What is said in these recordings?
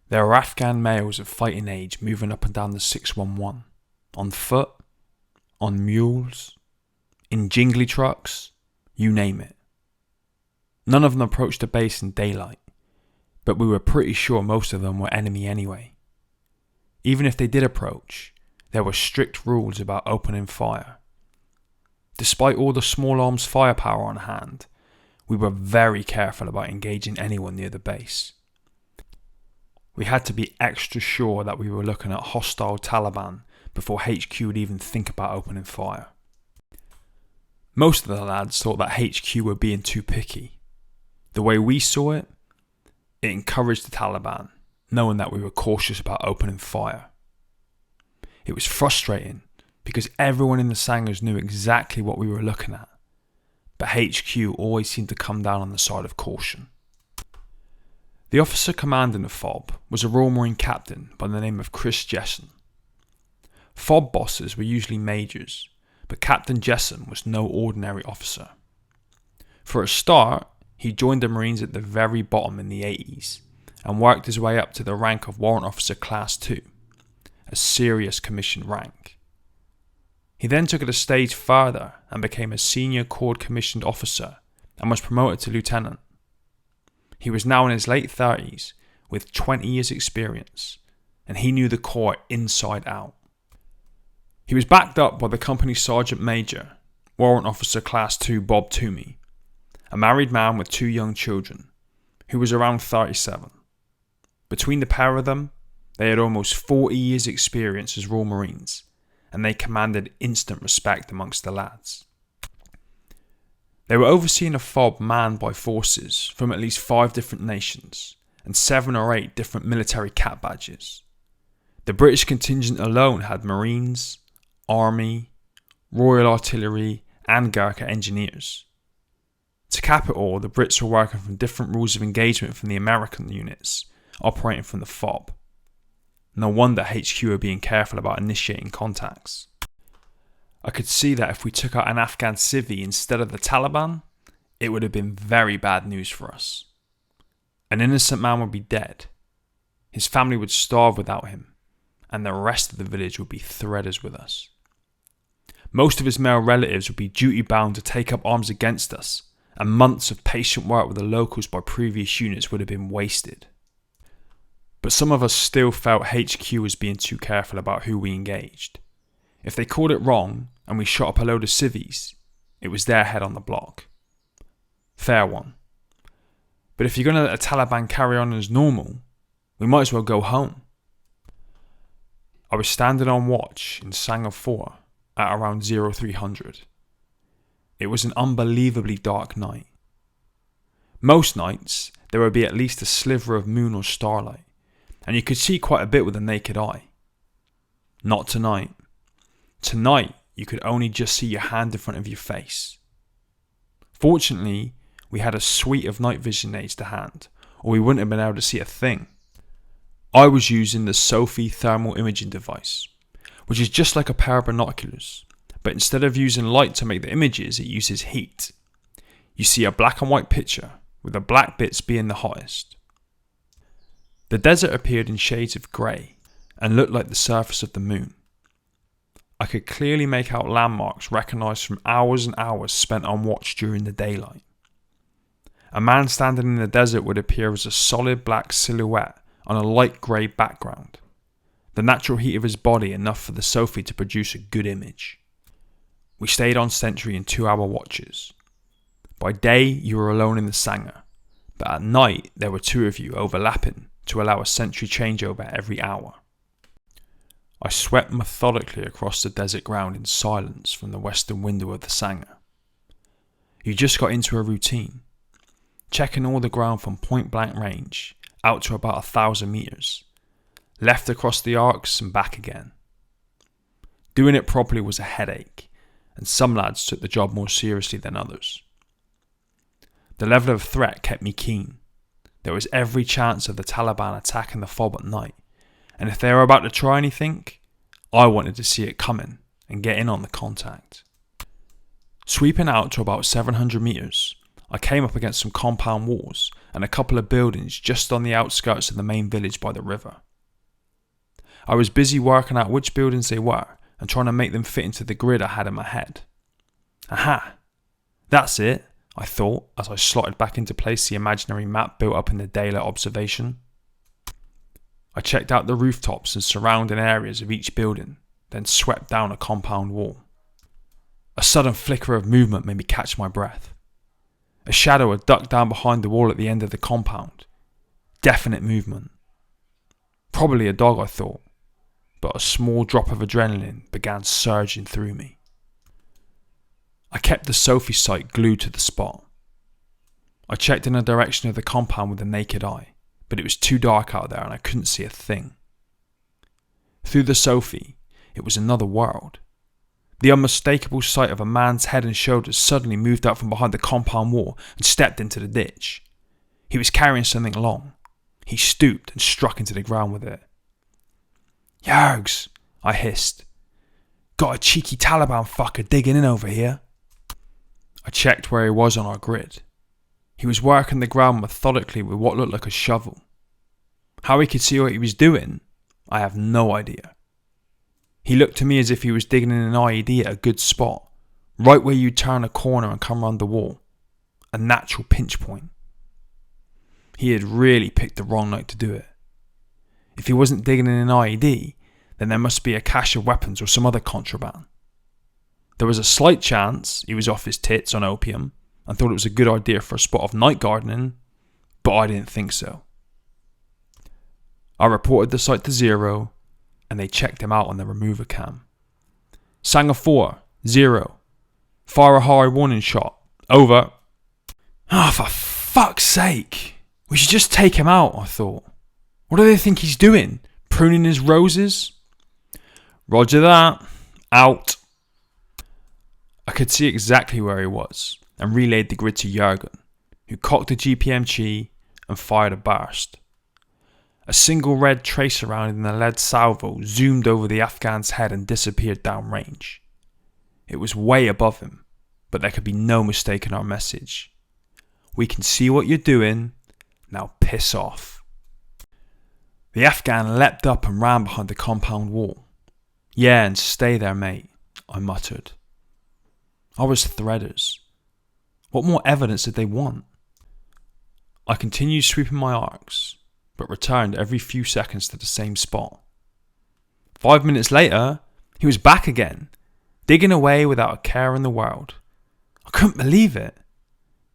There were Afghan males of fighting age moving up and down the 611, on foot, on mules, in jingly trucks, you name it. None of them approached the base in daylight, but we were pretty sure most of them were enemy anyway. Even if they did approach, there were strict rules about opening fire. Despite all the small arms firepower on hand, we were very careful about engaging anyone near the base. We had to be extra sure that we were looking at hostile Taliban before HQ would even think about opening fire. Most of the lads thought that HQ were being too picky. The way we saw it, it encouraged the Taliban, knowing that we were cautious about opening fire. It was frustrating because everyone in the Sangers knew exactly what we were looking at, but HQ always seemed to come down on the side of caution. The officer commanding the FOB was a Royal Marine captain by the name of Chris Jesson. FOB bosses were usually majors, but Captain Jesson was no ordinary officer. For a start, he joined the Marines at the very bottom in the 80s and worked his way up to the rank of Warrant Officer Class 2, a serious commissioned rank. He then took it a stage further and became a senior Corps commissioned officer and was promoted to lieutenant. He was now in his late 30s with 20 years experience, and he knew the Corps inside out. He was backed up by the company Sergeant Major, Warrant Officer Class 2 Bob Toomey, a married man with 2 young children, who was around 37. Between the pair of them, they had almost 40 years experience as Royal Marines, and they commanded instant respect amongst the lads. They were overseeing a FOB manned by forces from at least 5 different nations and 7 or 8 different military cap badges. The British contingent alone had Marines, Army, Royal Artillery and Gurkha engineers. To cap it all, the Brits were working from different rules of engagement from the American units operating from the FOB. No wonder HQ were being careful about initiating contacts. I could see that if we took out an Afghan civvy instead of the Taliban, it would have been very bad news for us. An innocent man would be dead, his family would starve without him, and the rest of the village would be threaders with us. Most of his male relatives would be duty bound to take up arms against us, and months of patient work with the locals by previous units would have been wasted. But some of us still felt HQ was being too careful about who we engaged. If they called it wrong and we shot up a load of civvies, it was their head on the block. Fair one. But if you're going to let the Taliban carry on as normal, we might as well go home. I was standing on watch in Sangha 4 at around 0300. It was an unbelievably dark night. Most nights, there would be at least a sliver of moon or starlight, and you could see quite a bit with the naked eye. Not tonight. Tonight, you could only just see your hand in front of your face. Fortunately, we had a suite of night vision aids to hand, or we wouldn't have been able to see a thing. I was using the Sophie thermal imaging device, which is just like a pair of binoculars, but instead of using light to make the images, it uses heat. You see a black and white picture, with the black bits being the hottest. The desert appeared in shades of grey, and looked like the surface of the moon. I could clearly make out landmarks recognised from hours and hours spent on watch during the daylight. A man standing in the desert would appear as a solid black silhouette on a light grey background. The natural heat of his body enough for the Sophie to produce a good image. We stayed on sentry in 2-hour watches. By day you were alone in the Sangha, but at night there were 2 of you overlapping to allow a sentry changeover every hour. I swept methodically across the desert ground in silence from the western window of the Sangha. You just got into a routine, checking all the ground from point blank range out to about 1,000 meters, left across the arcs and back again. Doing it properly was a headache, and some lads took the job more seriously than others. The level of threat kept me keen. There was every chance of the Taliban attacking the FOB at night, and if they were about to try anything, I wanted to see it coming and get in on the contact. Sweeping out to about 700 meters, I came up against some compound walls and a couple of buildings just on the outskirts of the main village by the river. I was busy working out which buildings they were and trying to make them fit into the grid I had in my head. Aha! That's it, I thought as I slotted back into place the imaginary map built up in the daylight observation. I checked out the rooftops and surrounding areas of each building, then swept down a compound wall. A sudden flicker of movement made me catch my breath. A shadow had ducked down behind the wall at the end of the compound. Definite movement. Probably a dog, I thought, but a small drop of adrenaline began surging through me. I kept the Sophie sight glued to the spot. I checked in the direction of the compound with the naked eye, but it was too dark out there and I couldn't see a thing. Through the Sophie, it was another world. The unmistakable sight of a man's head and shoulders suddenly moved out from behind the compound wall and stepped into the ditch. He was carrying something long. He stooped and struck into the ground with it. "Yargs," I hissed. "Got a cheeky Taliban fucker digging in over here." I checked where he was on our grid. He was working the ground methodically with what looked like a shovel. How he could see what he was doing, I have no idea. He looked to me as if he was digging in an IED at a good spot, right where you turn a corner and come around the wall. A natural pinch point. He had really picked the wrong night to do it. If he wasn't digging in an IED, then there must be a cache of weapons or some other contraband. There was a slight chance he was off his tits on opium and thought it was a good idea for a spot of night gardening, but I didn't think so. I reported the site to Zero, and they checked him out on the remover cam. Sanger 4, 0. Fire a hard warning shot. Over. Oh, for fuck's sake. We should just take him out, I thought. What do they think he's doing? Pruning his roses? Roger that. Out. I could see exactly where he was and relayed the grid to Jurgen, who cocked a GPMG and fired a burst. A single red tracer round in the lead salvo zoomed over the Afghan's head and disappeared downrange. It was way above him, but there could be no mistaking our message. We can see what you're doing, now piss off. The Afghan leapt up and ran behind the compound wall. Yeah, and stay there, mate, I muttered. I was threaders. What more evidence did they want? I continued sweeping my arcs, but returned every few seconds to the same spot. 5 minutes later, he was back again, digging away without a care in the world. I couldn't believe it.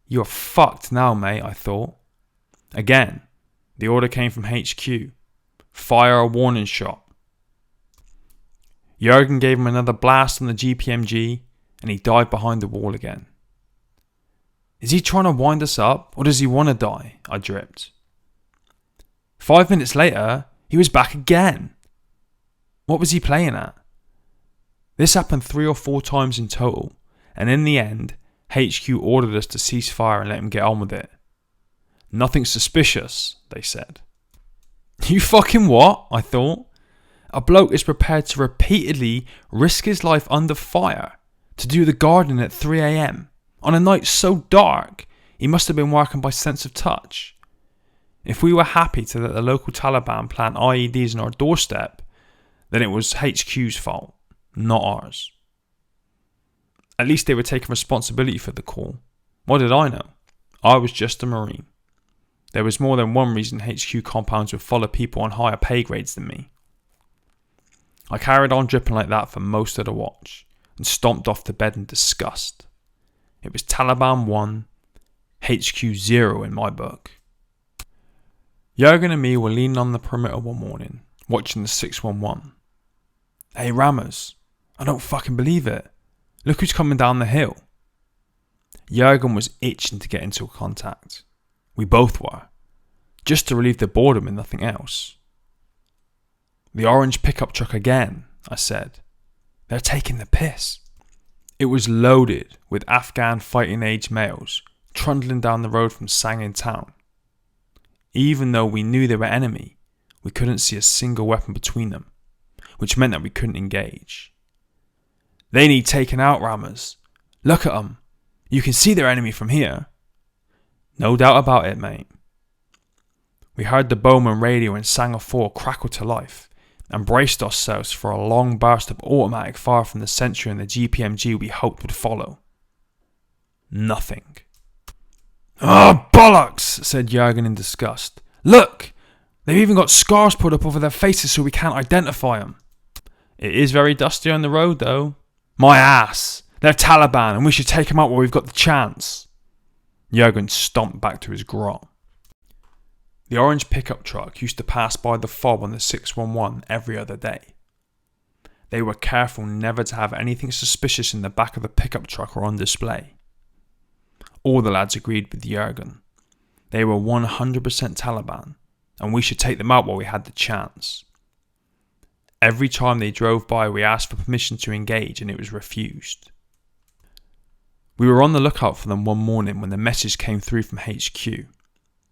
You're fucked now, mate, I thought. Again, the order came from HQ. Fire a warning shot. Jurgen gave him another blast on the GPMG, and he dived behind the wall again. Is he trying to wind us up, or does he want to die? I dripped. 5 minutes later, he was back again. What was he playing at? This happened 3 or 4 times in total, and in the end, HQ ordered us to cease fire and let him get on with it. Nothing suspicious, they said. You fucking what? I thought. A bloke is prepared to repeatedly risk his life under fire to do the gardening at 3 a.m. on a night so dark he must have been working by sense of touch. If we were happy to let the local Taliban plant IEDs on our doorstep, then it was HQ's fault, not ours. At least they were taking responsibility for the call. What did I know? I was just a Marine. There was more than one reason HQ compounds would follow people on higher pay grades than me. I carried on dripping like that for most of the watch and stomped off to bed in disgust. It was Taliban 1, HQ 0 in my book. Jurgen and me were leaning on the perimeter one morning, watching the 611. Hey Rammers, I don't fucking believe it. Look who's coming down the hill. Jurgen was itching to get into contact. We both were, just to relieve the boredom and nothing else. The orange pickup truck again, I said. They're taking the piss. It was loaded with Afghan fighting age males trundling down the road from Sangin town. Even though we knew they were enemy, we couldn't see a single weapon between them, which meant that we couldn't engage. They need taken out, Rammers. Look at them. You can see their enemy from here. No doubt about it, mate. We heard the Bowman radio in Sanger 4 crackle to life and braced ourselves for a long burst of automatic fire from the sentry and the GPMG we hoped would follow. Nothing. "Oh, bollocks," said Jurgen in disgust. "Look! They've even got scars put up over their faces so we can't identify them." "It is very dusty on the road, though." "My ass! They're Taliban and we should take them out while we've got the chance." Jurgen stomped back to his grot. The orange pickup truck used to pass by the fob on the 611 every other day. They were careful never to have anything suspicious in the back of the pickup truck or on display. All the lads agreed with Jurgen. They were 100% Taliban, and we should take them out while we had the chance. Every time they drove by, we asked for permission to engage, and it was refused. We were on the lookout for them one morning when the message came through from HQ.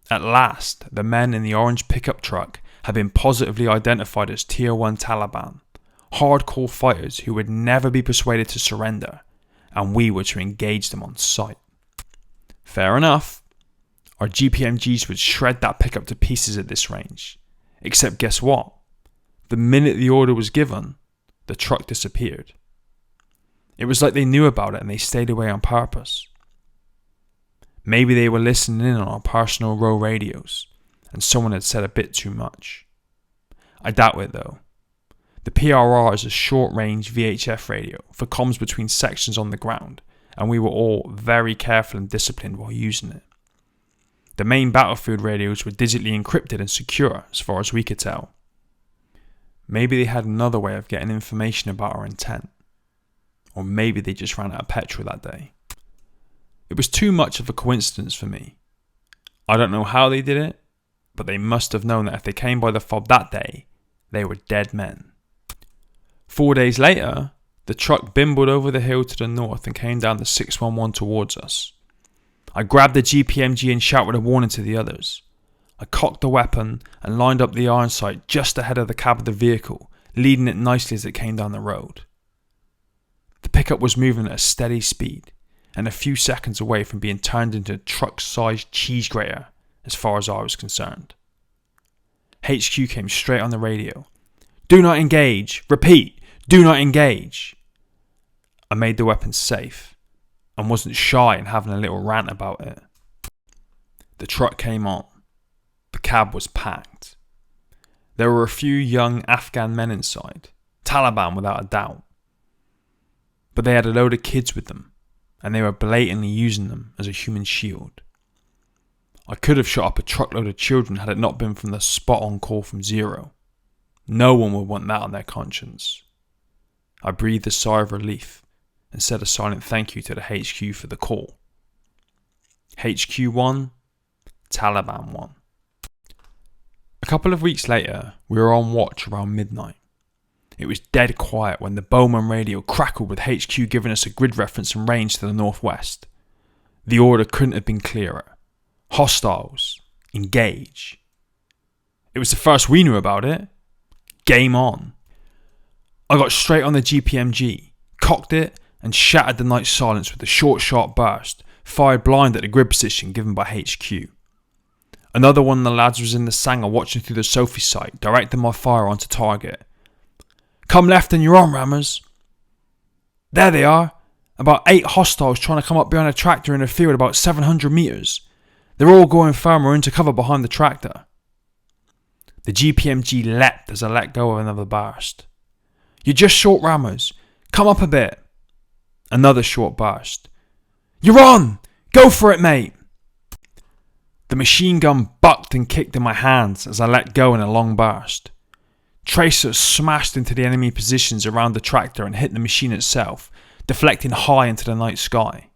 At last, the men in the orange pickup truck had been positively identified as Tier 1 Taliban, hardcore fighters who would never be persuaded to surrender, and we were to engage them on sight. Fair enough. Our GPMGs would shred that pickup to pieces at this range. Except guess what? The minute the order was given, the truck disappeared. It was like they knew about it and they stayed away on purpose. Maybe they were listening in on our personal row radios, and someone had said a bit too much. I doubt it though. The PRR is a short-range VHF radio for comms between sections on the ground, and we were all very careful and disciplined while using it. The main battlefield radios were digitally encrypted and secure as far as we could tell. Maybe they had another way of getting information about our intent. Or maybe they just ran out of petrol that day. It was too much of a coincidence for me. I don't know how they did it, but they must have known that if they came by the fob that day, they were dead men. 4 days later, the truck bimbled over the hill to the north and came down the 611 towards us. I grabbed the GPMG and shouted a warning to the others. I cocked the weapon and lined up the iron sight just ahead of the cab of the vehicle, leading it nicely as it came down the road. The pickup was moving at a steady speed, and a few seconds away from being turned into a truck-sized cheese grater as far as I was concerned. HQ came straight on the radio. "Do not engage! Repeat! Do not engage!" I made the weapon safe, and wasn't shy in having a little rant about it. The truck came on. The cab was packed. There were a few young Afghan men inside, Taliban without a doubt. But they had a load of kids with them, and they were blatantly using them as a human shield. I could have shot up a truckload of children had it not been from the spot-on call from Zero. No one would want that on their conscience. I breathed a sigh of relief and said a silent thank you to the HQ for the call. HQ 1, Taliban 1. A couple of weeks later, we were on watch around midnight. It was dead quiet when the Bowman radio crackled with HQ giving us a grid reference and range to the northwest. The order couldn't have been clearer. Hostiles, engage. It was the first we knew about it. Game on. I got straight on the GPMG, cocked it, and shattered the night silence with a short, sharp burst, fired blind at the grid position given by HQ. Another one of the lads was in the Sanger watching through the Sophie sight, directing my fire onto target. "Come left and you're on, rammers." "There they are. About 8 hostiles trying to come up behind a tractor in a field about 700 metres. They're all going firmer into cover behind the tractor." The GPMG leapt as I let go of another burst. "You're just short, rammers. Come up a bit." Another short burst. "You're on! Go for it, mate!" The machine gun bucked and kicked in my hands as I let go in a long burst. Tracers smashed into the enemy positions around the tractor and hit the machine itself, deflecting high into the night sky.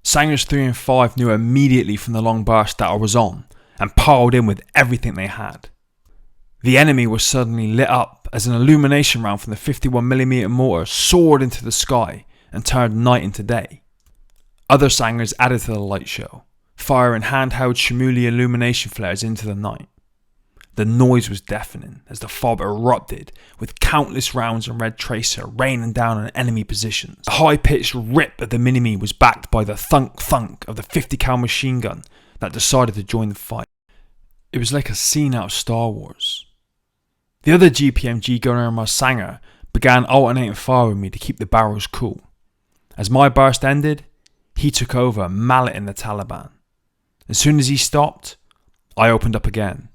Sangers 3 and 5 knew immediately from the long burst that I was on, and piled in with everything they had. The enemy was suddenly lit up as an illumination round from the 51mm mortar soared into the sky and turned night into day. Other Sangers added to the light show, firing handheld Shimuli illumination flares into the night. The noise was deafening as the fob erupted, with countless rounds and red tracer raining down on enemy positions. The high-pitched rip of the Mini-Me was backed by the thunk-thunk of the 50 cal machine gun that decided to join the fight. It was like a scene out of Star Wars. The other GPMG gunner in my Sanger began alternating fire with me to keep the barrels cool. As my burst ended, he took over, malleting the Taliban. As soon as he stopped, I opened up again.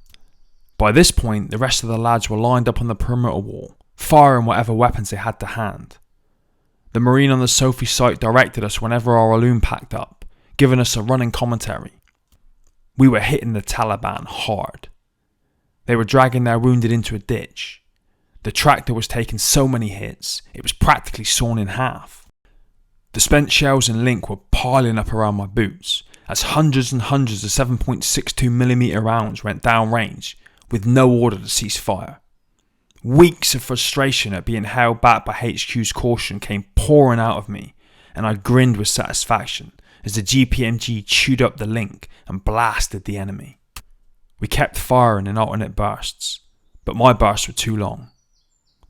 By this point, the rest of the lads were lined up on the perimeter wall, firing whatever weapons they had to hand. The Marine on the Sophie site directed us whenever our balloon packed up, giving us a running commentary. We were hitting the Taliban hard. They were dragging their wounded into a ditch. The tractor was taking so many hits, it was practically sawn in half. The spent shells and link were piling up around my boots, as hundreds and hundreds of 7.62mm rounds went downrange, with no order to cease fire. Weeks of frustration at being held back by HQ's caution came pouring out of me, and I grinned with satisfaction as the GPMG chewed up the link and blasted the enemy. We kept firing in alternate bursts, but my bursts were too long.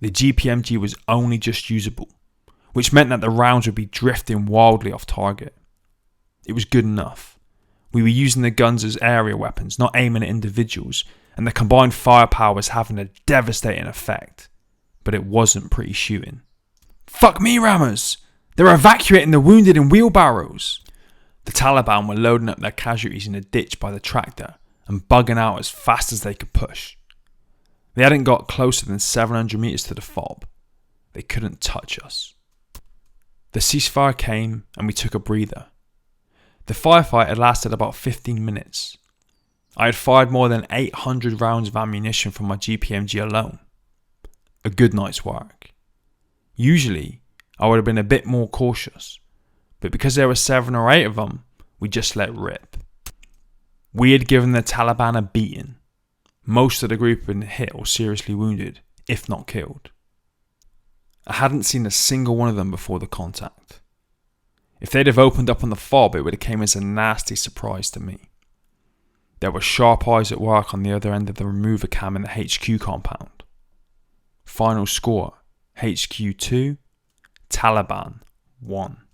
The GPMG was only just usable, which meant that the rounds would be drifting wildly off target. It was good enough. We were using the guns as area weapons, not aiming at individuals, and the combined firepower was having a devastating effect. But it wasn't pretty shooting. Fuck me, rammers! They're evacuating the wounded in wheelbarrows! The Taliban were loading up their casualties in a ditch by the tractor and bugging out as fast as they could push. They hadn't got closer than 700 metres to the fob. They couldn't touch us. The ceasefire came and we took a breather. The firefight had lasted about 15 minutes. I had fired more than 800 rounds of ammunition from my GPMG alone. A good night's work. Usually, I would have been a bit more cautious, but because there were 7 or 8 of them, we just let rip. We had given the Taliban a beating. Most of the group had been hit or seriously wounded, if not killed. I hadn't seen a single one of them before the contact. If they'd have opened up on the fob, it would have came as a nasty surprise to me. There were sharp eyes at work on the other end of the remover cam in the HQ compound. Final score, HQ 2, Taliban 1.